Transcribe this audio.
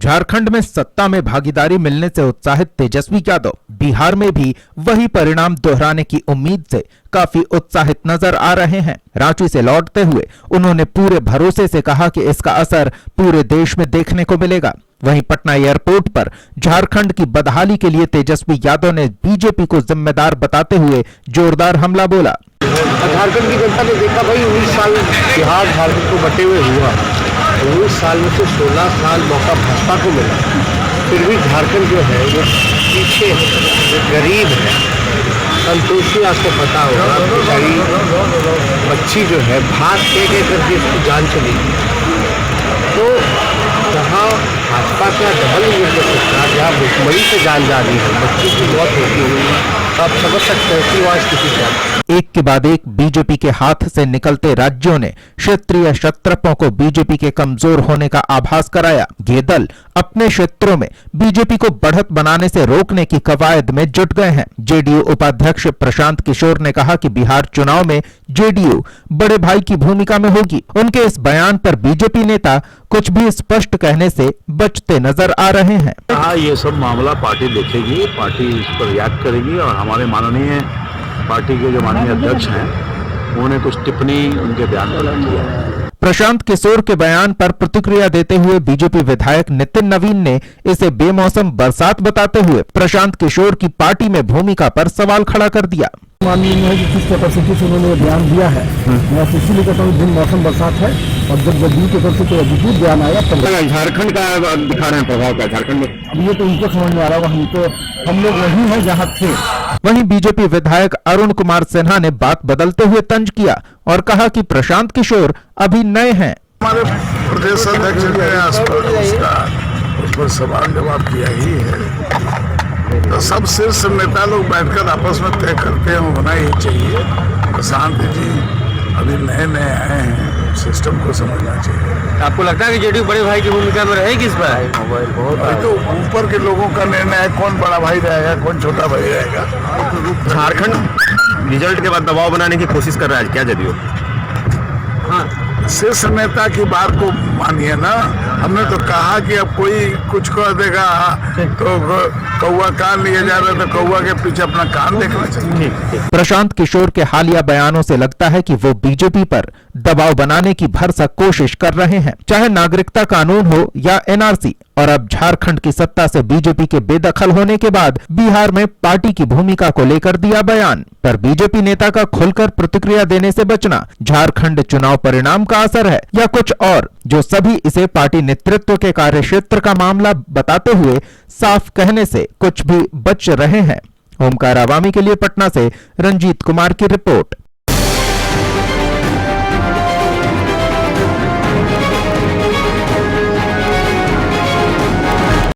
झारखंड में सत्ता में भागीदारी मिलने से उत्साहित तेजस्वी यादव बिहार में भी वही परिणाम दोहराने की उम्मीद से काफी उत्साहित नजर आ रहे हैं। रांची से लौटते हुए उन्होंने पूरे भरोसे से कहा कि इसका असर पूरे देश में देखने को मिलेगा। वहीं पटना एयरपोर्ट पर झारखंड की बदहाली के लिए तेजस्वी यादव ने बीजेपी को जिम्मेदार बताते हुए जोरदार हमला बोला। झारखंड की जनता ने देखा भाई 19 साल बिहार झारखंड को बटे हुए हुआ, 19 साल में से 16 साल मौका भाजपा को मिला, फिर भी झारखंड जो है वो पीछे है, वो गरीब है। संतोषी आपको पता होगा, बेचारी बच्ची जो है भाग के करके उसकी जान चली गई। तो जहाँ भाजपा का डबल इंजन का सरकार, जहाँ भुखमरी से जान जा रही है, बच्ची की मौत होती हुई, आप समझ सकते हैं कि वहाँ स्थिति क्या है। एक के बाद एक बीजेपी के हाथ से निकलते राज्यों ने क्षेत्रीय क्षत्रपों को बीजेपी के कमजोर होने का आभास कराया। ये दल अपने क्षेत्रों में बीजेपी को बढ़त बनाने से रोकने की कवायद में जुट गए हैं। जेडीयू उपाध्यक्ष प्रशांत किशोर ने कहा कि बिहार चुनाव में जेडीयू बड़े भाई की भूमिका में होगी। उनके इस बयान पर बीजेपी नेता कुछ भी स्पष्ट कहने से बचते नजर आ रहे हैं। ये सब मामला पार्टी देखेगी, पार्टी इस पर रिएक्ट करेगी और हमारे माननीय पार्टी के जो माननीय अध्यक्ष हैं उन्होंने कुछ टिप्पणी उनके बयान पर किया है। प्रशांत किशोर के बयान पर प्रतिक्रिया देते हुए बीजेपी विधायक नितिन नवीन ने इसे बेमौसम बरसात बताते हुए प्रशांत किशोर की पार्टी में भूमिका पर सवाल खड़ा कर दिया। माननीय कि किस कैपेसिटी से उन्होंने बयान दिया है, मैं इसीलिए कहता हूँ दिन मौसम बरसात है और जब जदयू की तरफ से कोई अधिकृत बयान आया तब झारखंड का दिखा रहे हैं प्रभाव का झारखंड में। अब ये तो उनको समझ में आ रहा है, हम लोग वही हैं जहाँ थे। वहीं बीजेपी विधायक अरुण कुमार सिन्हा ने बात बदलते हुए तंज किया और कहा कि प्रशांत किशोर अभी नए हैं। हमारे प्रदेश अध्यक्ष ने उस पर सवाल जवाब किया ही है, तो सब शीर्ष नेता लोग बैठकर आपस में तय करते हैं, होना ही चाहिए। प्रशांत जी अभी नए नए आए हैं, सिस्टम को समझना चाहिए। आपको लगता है कि जेडीयू बड़े भाई की भूमिका में रहेगी इस बार? तो ऊपर के लोगों का निर्णय है, कौन बड़ा भाई रहेगा, कौन छोटा भाई रहेगा। झारखंड रिजल्ट के बाद दबाव बनाने की कोशिश कर रहा है क्या जेडीयू? शीर्ष नेता की बात को मानिए ना। हमने तो कहा कि अब कोई कुछ कर देगा तो कौवा कान लिए जा रहा है, तो कौवा के पीछे अपना कान देखना चाहिए। प्रशांत किशोर के हालिया बयानों से लगता है कि वो बीजेपी पर दबाव बनाने की भरसक कोशिश कर रहे हैं, चाहे नागरिकता कानून हो या एनआरसी। और अब झारखंड की सत्ता से बीजेपी के बेदखल होने के बाद बिहार में पार्टी की भूमिका को लेकर दिया बयान। पर बीजेपी नेता का खुलकर प्रतिक्रिया देने से बचना झारखंड चुनाव परिणाम का असर है या कुछ और, जो सभी इसे पार्टी नेतृत्व के कार्यक्षेत्र का मामला बताते हुए साफ कहने से कुछ भी बच रहे हैं। ओमकार आवामी के लिए पटना से रंजीत कुमार की रिपोर्ट।